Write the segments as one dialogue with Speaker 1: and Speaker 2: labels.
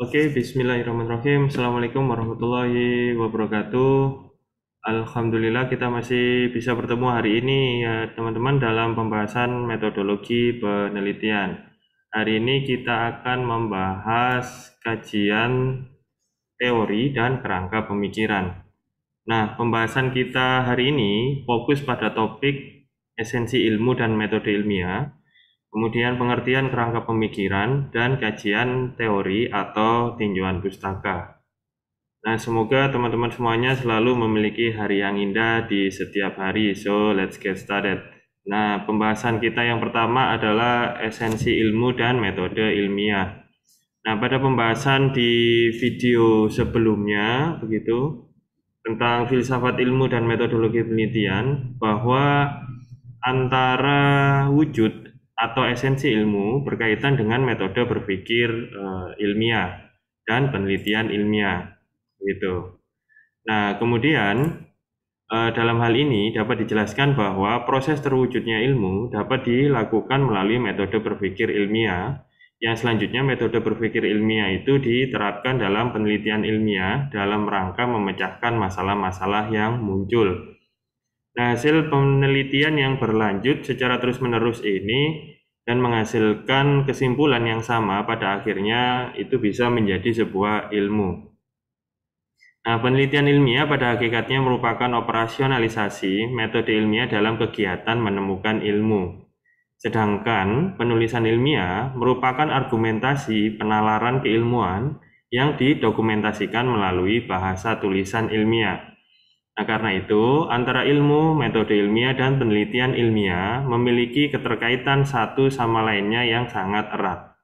Speaker 1: Oke, bismillahirrahmanirrahim. Assalamualaikum warahmatullahi wabarakatuh. Alhamdulillah kita masih bisa bertemu hari ini ya teman-teman dalam pembahasan metodologi penelitian. Hari ini kita akan membahas kajian teori dan kerangka pemikiran. Nah, pembahasan kita hari ini fokus pada topik esensi ilmu dan metode ilmiah, kemudian pengertian kerangka pemikiran, dan kajian teori atau tinjauan pustaka. Nah, semoga teman-teman semuanya selalu memiliki hari yang indah di setiap hari. So, let's get started. Nah, pembahasan kita yang pertama adalah esensi ilmu dan metode ilmiah. Nah, pada pembahasan di video sebelumnya, begitu, tentang filsafat ilmu dan metodologi penelitian, bahwa antara wujud atau esensi ilmu berkaitan dengan metode berpikir ilmiah dan penelitian ilmiah, gitu. Nah, kemudian dalam hal ini dapat dijelaskan bahwa proses terwujudnya ilmu dapat dilakukan melalui metode berpikir ilmiah, yang selanjutnya metode berpikir ilmiah itu diterapkan dalam penelitian ilmiah dalam rangka memecahkan masalah-masalah yang muncul. Nah, hasil penelitian yang berlanjut secara terus-menerus ini dan menghasilkan kesimpulan yang sama pada akhirnya itu bisa menjadi sebuah ilmu. Nah, penelitian ilmiah pada hakikatnya merupakan operasionalisasi metode ilmiah dalam kegiatan menemukan ilmu. Sedangkan penulisan ilmiah merupakan argumentasi penalaran keilmuan yang didokumentasikan melalui bahasa tulisan ilmiah. Nah, karena itu, antara ilmu, metode ilmiah, dan penelitian ilmiah memiliki keterkaitan satu sama lainnya yang sangat erat.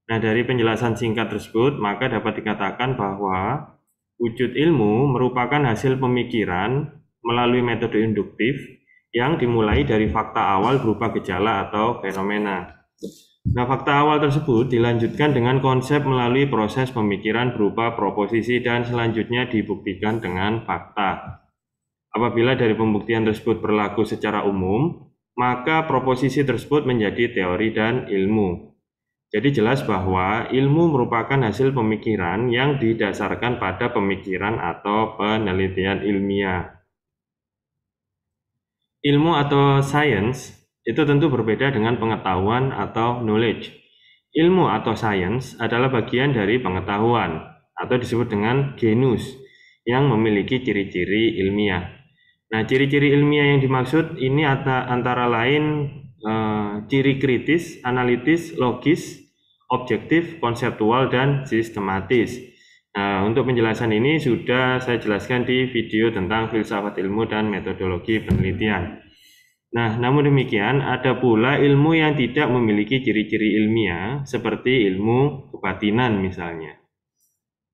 Speaker 1: Nah, dari penjelasan singkat tersebut, maka dapat dikatakan bahwa wujud ilmu merupakan hasil pemikiran melalui metode induktif yang dimulai dari fakta awal berupa gejala atau fenomena. Nah, fakta awal tersebut dilanjutkan dengan konsep melalui proses pemikiran berupa proposisi dan selanjutnya dibuktikan dengan fakta. Apabila dari pembuktian tersebut berlaku secara umum, maka proposisi tersebut menjadi teori dan ilmu. Jadi jelas bahwa ilmu merupakan hasil pemikiran yang didasarkan pada pemikiran atau penelitian ilmiah. Ilmu atau science itu tentu berbeda dengan pengetahuan atau knowledge. Ilmu atau science adalah bagian dari pengetahuan atau disebut dengan genus yang memiliki ciri-ciri ilmiah. Nah, ciri-ciri ilmiah yang dimaksud ini antara lain ciri kritis, analitis, logis, objektif, konseptual, dan sistematis. Nah, untuk penjelasan ini sudah saya jelaskan di video tentang filsafat ilmu dan metodologi penelitian. Nah, namun demikian ada pula ilmu yang tidak memiliki ciri-ciri ilmiah seperti ilmu kebatinan misalnya.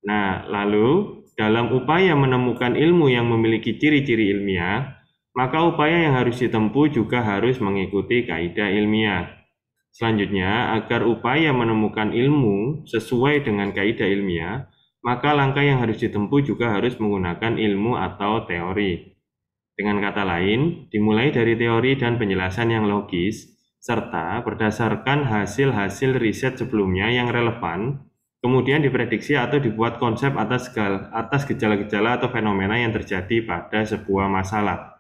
Speaker 1: Nah, lalu dalam upaya menemukan ilmu yang memiliki ciri-ciri ilmiah, maka upaya yang harus ditempuh juga harus mengikuti kaidah ilmiah. Selanjutnya, agar upaya menemukan ilmu sesuai dengan kaidah ilmiah, maka langkah yang harus ditempuh juga harus menggunakan ilmu atau teori. Dengan kata lain, dimulai dari teori dan penjelasan yang logis, serta berdasarkan hasil-hasil riset sebelumnya yang relevan, kemudian diprediksi atau dibuat konsep atas gejala-gejala atau fenomena yang terjadi pada sebuah masalah.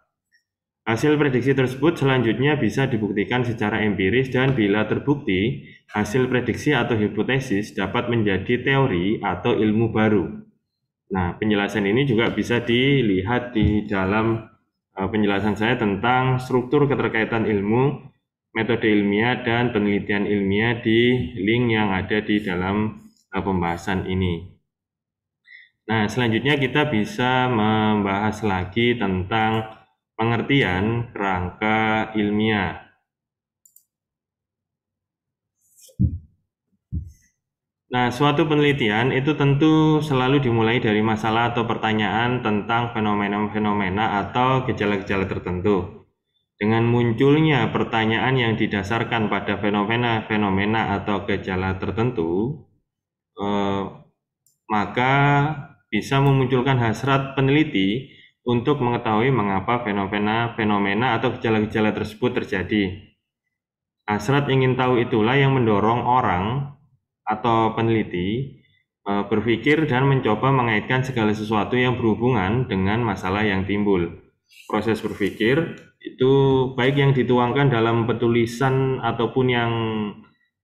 Speaker 1: Hasil prediksi tersebut selanjutnya bisa dibuktikan secara empiris dan bila terbukti, hasil prediksi atau hipotesis dapat menjadi teori atau ilmu baru. Nah, penjelasan ini juga bisa dilihat di dalam penjelasan saya tentang struktur keterkaitan ilmu, metode ilmiah, dan penelitian ilmiah di link yang ada di dalam pembahasan ini. Nah, selanjutnya kita bisa membahas lagi tentang pengertian kerangka ilmiah. Nah, suatu penelitian itu tentu selalu dimulai dari masalah atau pertanyaan tentang fenomena-fenomena atau gejala-gejala tertentu. Dengan munculnya pertanyaan yang didasarkan pada fenomena-fenomena atau gejala tertentu, maka bisa memunculkan hasrat peneliti untuk mengetahui mengapa fenomena-fenomena atau gejala-gejala tersebut terjadi. Hasrat ingin tahu itulah yang mendorong orang atau peneliti berpikir dan mencoba mengaitkan segala sesuatu yang berhubungan dengan masalah yang timbul. Proses berpikir itu baik yang dituangkan dalam penulisan ataupun yang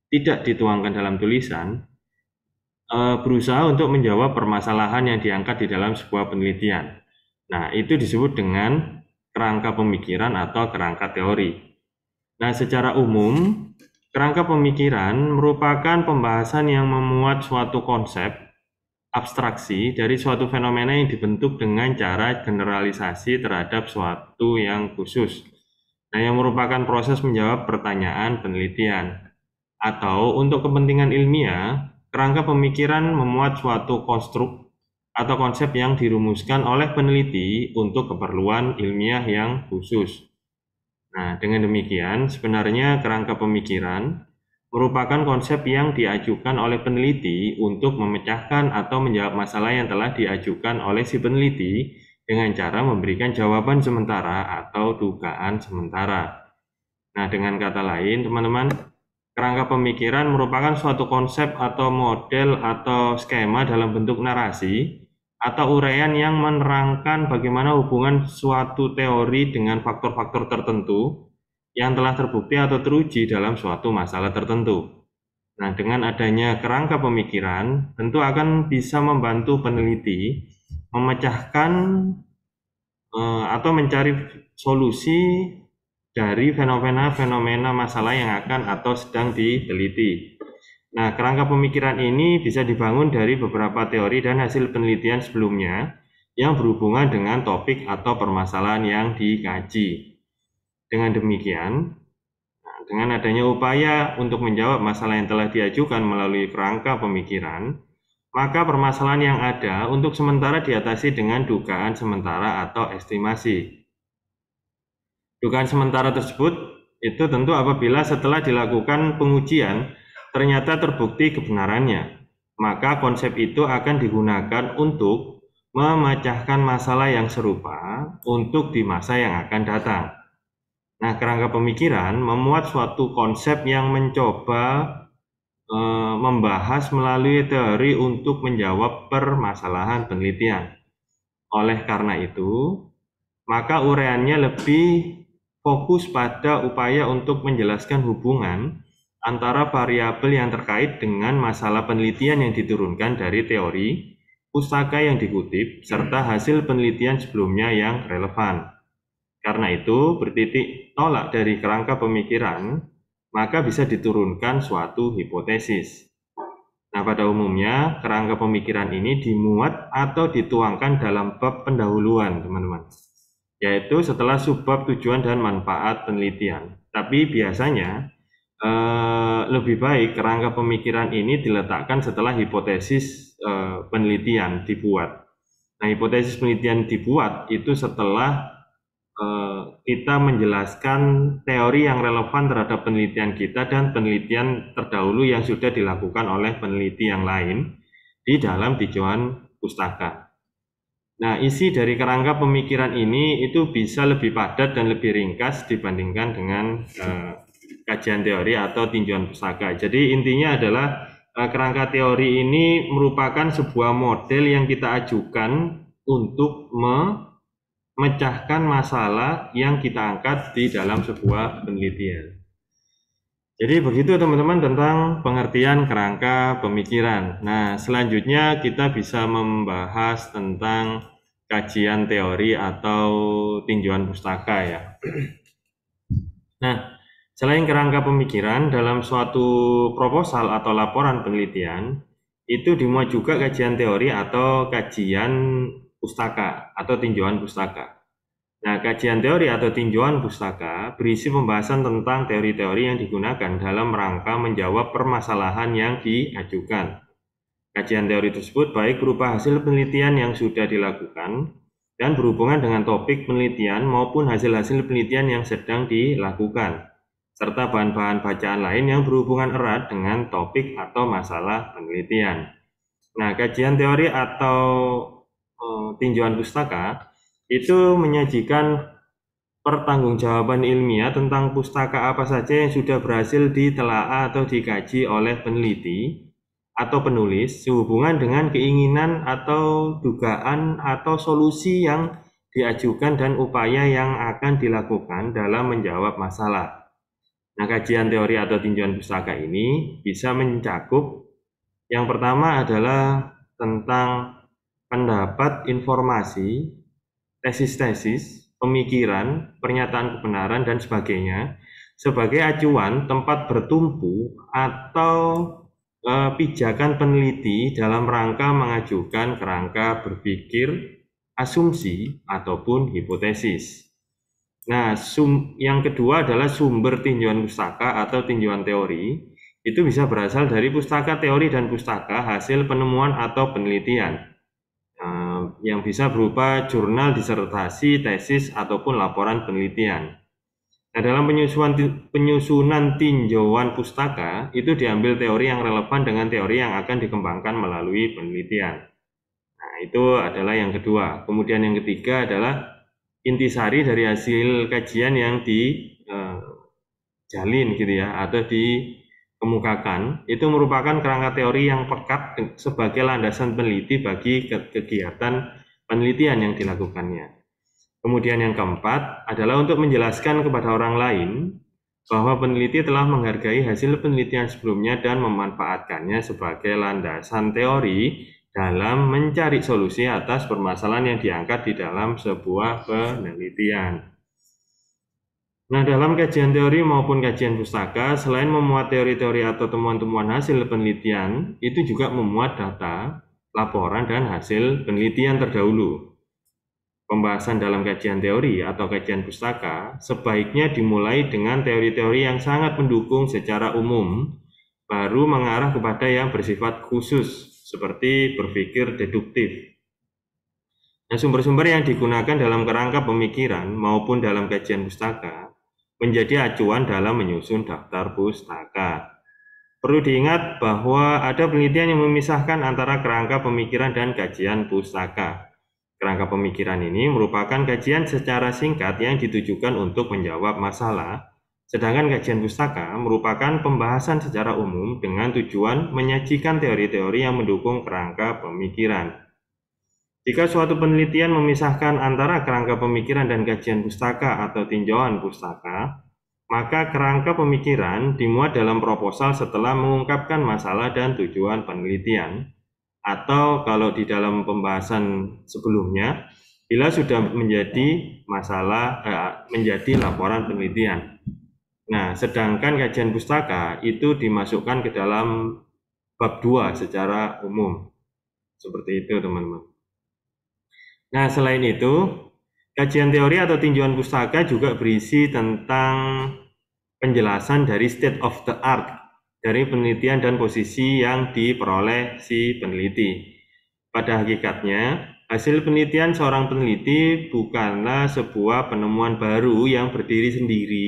Speaker 1: tidak dituangkan dalam tulisan, berusaha untuk menjawab permasalahan yang diangkat di dalam sebuah penelitian. Nah, itu disebut dengan kerangka pemikiran atau kerangka teori. Nah, secara umum, kerangka pemikiran merupakan pembahasan yang memuat suatu konsep abstraksi dari suatu fenomena yang dibentuk dengan cara generalisasi terhadap suatu yang khusus. Nah, yang merupakan proses menjawab pertanyaan penelitian. Atau untuk kepentingan ilmiah, kerangka pemikiran memuat suatu konstruk atau konsep yang dirumuskan oleh peneliti untuk keperluan ilmiah yang khusus. Nah, dengan demikian, sebenarnya kerangka pemikiran merupakan konsep yang diajukan oleh peneliti untuk memecahkan atau menjawab masalah yang telah diajukan oleh si peneliti dengan cara memberikan jawaban sementara atau dugaan sementara. Nah, dengan kata lain, teman-teman, kerangka pemikiran merupakan suatu konsep atau model atau skema dalam bentuk narasi atau uraian yang menerangkan bagaimana hubungan suatu teori dengan faktor-faktor tertentu yang telah terbukti atau teruji dalam suatu masalah tertentu. Nah, dengan adanya kerangka pemikiran, tentu akan bisa membantu peneliti memecahkan atau mencari solusi dari fenomena-fenomena masalah yang akan atau sedang diteliti. Nah, kerangka pemikiran ini bisa dibangun dari beberapa teori dan hasil penelitian sebelumnya yang berhubungan dengan topik atau permasalahan yang dikaji. Dengan demikian, dengan adanya upaya untuk menjawab masalah yang telah diajukan melalui kerangka pemikiran, maka permasalahan yang ada untuk sementara diatasi dengan dugaan sementara atau estimasi. Dugaan sementara tersebut itu tentu apabila setelah dilakukan pengujian ternyata terbukti kebenarannya, maka konsep itu akan digunakan untuk memecahkan masalah yang serupa untuk di masa yang akan datang. Nah, kerangka pemikiran memuat suatu konsep yang mencoba membahas melalui teori untuk menjawab permasalahan penelitian. Oleh karena itu, maka uraiannya lebih fokus pada upaya untuk menjelaskan hubungan antara variabel yang terkait dengan masalah penelitian yang diturunkan dari teori, pustaka yang dikutip, serta hasil penelitian sebelumnya yang relevan. Karena itu, bertitik tolak dari kerangka pemikiran, maka bisa diturunkan suatu hipotesis. Nah, pada umumnya, kerangka pemikiran ini dimuat atau dituangkan dalam bab pendahuluan, teman-teman, yaitu setelah subbab tujuan dan manfaat penelitian. Tapi biasanya lebih baik kerangka pemikiran ini diletakkan setelah hipotesis penelitian dibuat. Nah, hipotesis penelitian dibuat itu setelah kita menjelaskan teori yang relevan terhadap penelitian kita dan penelitian terdahulu yang sudah dilakukan oleh peneliti yang lain di dalam tinjauan pustaka. Nah, isi dari kerangka pemikiran ini itu bisa lebih padat dan lebih ringkas dibandingkan dengan kajian teori atau tinjauan pustaka. Jadi intinya adalah kerangka teori ini merupakan sebuah model yang kita ajukan untuk memecahkan masalah yang kita angkat di dalam sebuah penelitian. Jadi begitu teman-teman tentang pengertian kerangka pemikiran. Nah, selanjutnya kita bisa membahas tentang kajian teori atau tinjauan pustaka ya. Nah, selain kerangka pemikiran dalam suatu proposal atau laporan penelitian, itu dimuat juga kajian teori atau kajian pustaka atau tinjauan pustaka. Nah, kajian teori atau tinjauan pustaka berisi pembahasan tentang teori-teori yang digunakan dalam rangka menjawab permasalahan yang diajukan. Kajian teori tersebut baik berupa hasil penelitian yang sudah dilakukan dan berhubungan dengan topik penelitian maupun hasil-hasil penelitian yang sedang dilakukan, serta bahan-bahan bacaan lain yang berhubungan erat dengan topik atau masalah penelitian. Nah, kajian teori atau tinjauan pustaka itu menyajikan pertanggungjawaban ilmiah tentang pustaka apa saja yang sudah berhasil ditelaah atau dikaji oleh peneliti atau penulis sehubungan dengan keinginan atau dugaan atau solusi yang diajukan dan upaya yang akan dilakukan dalam menjawab masalah. Nah, kajian teori atau tinjauan pustaka ini bisa mencakup yang pertama adalah tentang pendapat, informasi, tesis-tesis, pemikiran, pernyataan kebenaran, dan sebagainya sebagai acuan tempat bertumpu atau pijakan peneliti dalam rangka mengajukan kerangka berpikir, asumsi, ataupun hipotesis. Nah, yang kedua adalah sumber tinjauan pustaka atau tinjauan teori. Itu bisa berasal dari pustaka teori dan pustaka hasil penemuan atau penelitian. Yang bisa berupa jurnal disertasi, tesis, ataupun laporan penelitian. Nah, dalam penyusunan tinjauan pustaka, itu diambil teori yang relevan dengan teori yang akan dikembangkan melalui penelitian. Nah, itu adalah yang kedua. Kemudian yang ketiga adalah intisari dari hasil kajian yang dijalin gitu ya, atau dikemukakan. Itu merupakan kerangka teori yang pekat sebagai landasan peneliti bagi kegiatan penelitian yang dilakukannya. Kemudian yang keempat adalah untuk menjelaskan kepada orang lain bahwa peneliti telah menghargai hasil penelitian sebelumnya dan memanfaatkannya sebagai landasan teori dalam mencari solusi atas permasalahan yang diangkat di dalam sebuah penelitian. Nah, dalam kajian teori maupun kajian pustaka, selain memuat teori-teori atau temuan-temuan hasil penelitian, itu juga memuat data, laporan, dan hasil penelitian terdahulu. Pembahasan dalam kajian teori atau kajian pustaka sebaiknya dimulai dengan teori-teori yang sangat mendukung secara umum, baru mengarah kepada yang bersifat khusus, seperti berpikir deduktif. Nah, sumber-sumber yang digunakan dalam kerangka pemikiran maupun dalam kajian pustaka menjadi acuan dalam menyusun daftar pustaka. Perlu diingat bahwa ada penelitian yang memisahkan antara kerangka pemikiran dan kajian pustaka. Kerangka pemikiran ini merupakan kajian secara singkat yang ditujukan untuk menjawab masalah, sedangkan kajian pustaka merupakan pembahasan secara umum dengan tujuan menyajikan teori-teori yang mendukung kerangka pemikiran. Jika suatu penelitian memisahkan antara kerangka pemikiran dan kajian pustaka atau tinjauan pustaka, maka kerangka pemikiran dimuat dalam proposal setelah mengungkapkan masalah dan tujuan penelitian, atau kalau di dalam pembahasan sebelumnya, bila sudah menjadi menjadi laporan penelitian. Nah, sedangkan kajian pustaka itu dimasukkan ke dalam bab 2 secara umum. Seperti itu, teman-teman. Nah, selain itu, kajian teori atau tinjauan pustaka juga berisi tentang penjelasan dari state of the art dari penelitian dan posisi yang diperoleh si peneliti. Pada hakikatnya, hasil penelitian seorang peneliti bukanlah sebuah penemuan baru yang berdiri sendiri,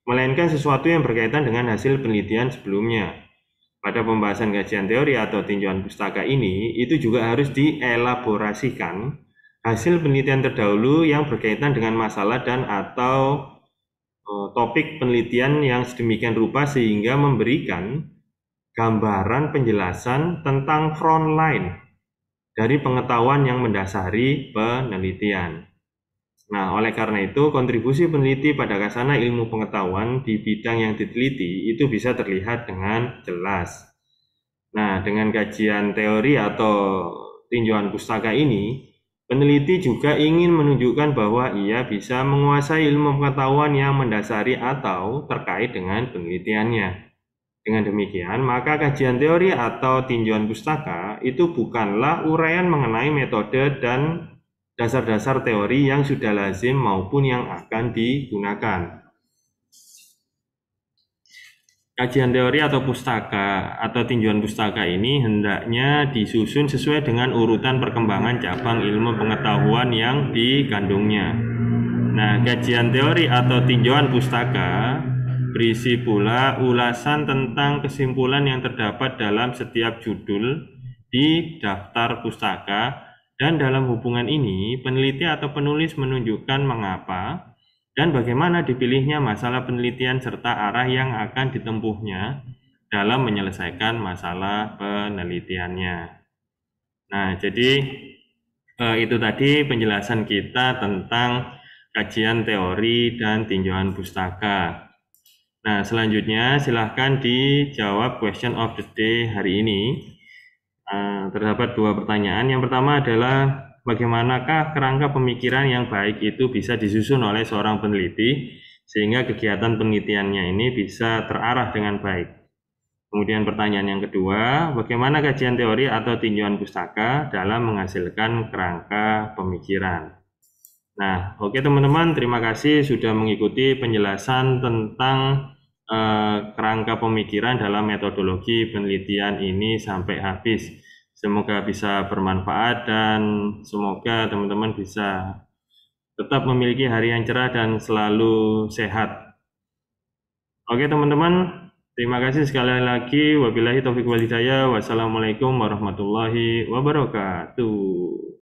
Speaker 1: melainkan sesuatu yang berkaitan dengan hasil penelitian sebelumnya. Pada pembahasan kajian teori atau tinjauan pustaka ini, itu juga harus dielaborasikan hasil penelitian terdahulu yang berkaitan dengan masalah dan atau topik penelitian yang sedemikian rupa sehingga memberikan gambaran penjelasan tentang frontline dari pengetahuan yang mendasari penelitian. Nah, oleh karena itu, kontribusi peneliti pada khasana ilmu pengetahuan di bidang yang diteliti itu bisa terlihat dengan jelas. Nah, dengan kajian teori atau tinjauan pustaka ini, peneliti juga ingin menunjukkan bahwa ia bisa menguasai ilmu pengetahuan yang mendasari atau terkait dengan penelitiannya. Dengan demikian, maka kajian teori atau tinjauan pustaka itu bukanlah uraian mengenai metode dan dasar-dasar teori yang sudah lazim maupun yang akan digunakan. Kajian teori atau pustaka atau tinjauan pustaka ini hendaknya disusun sesuai dengan urutan perkembangan cabang ilmu pengetahuan yang dikandungnya. Nah, kajian teori atau tinjauan pustaka berisi pula ulasan tentang kesimpulan yang terdapat dalam setiap judul di daftar pustaka, dan dalam hubungan ini peneliti atau penulis menunjukkan mengapa dan bagaimana dipilihnya masalah penelitian serta arah yang akan ditempuhnya dalam menyelesaikan masalah penelitiannya. Nah, jadi itu tadi penjelasan kita tentang kajian teori dan tinjauan pustaka. Nah, selanjutnya silahkan dijawab question of the day hari ini. Terdapat dua pertanyaan. Yang pertama adalah bagaimanakah kerangka pemikiran yang baik itu bisa disusun oleh seorang peneliti sehingga kegiatan penelitiannya ini bisa terarah dengan baik. Kemudian pertanyaan yang kedua, bagaimana kajian teori atau tinjauan pustaka dalam menghasilkan kerangka pemikiran. Nah, oke teman-teman, terima kasih sudah mengikuti penjelasan tentang kerangka pemikiran dalam metodologi penelitian ini sampai habis. Semoga bisa bermanfaat dan semoga teman-teman bisa tetap memiliki hari yang cerah dan selalu sehat. Oke teman-teman, terima kasih sekali lagi. Wabillahi taufiq wal hidayah. Wassalamualaikum warahmatullahi wabarakatuh.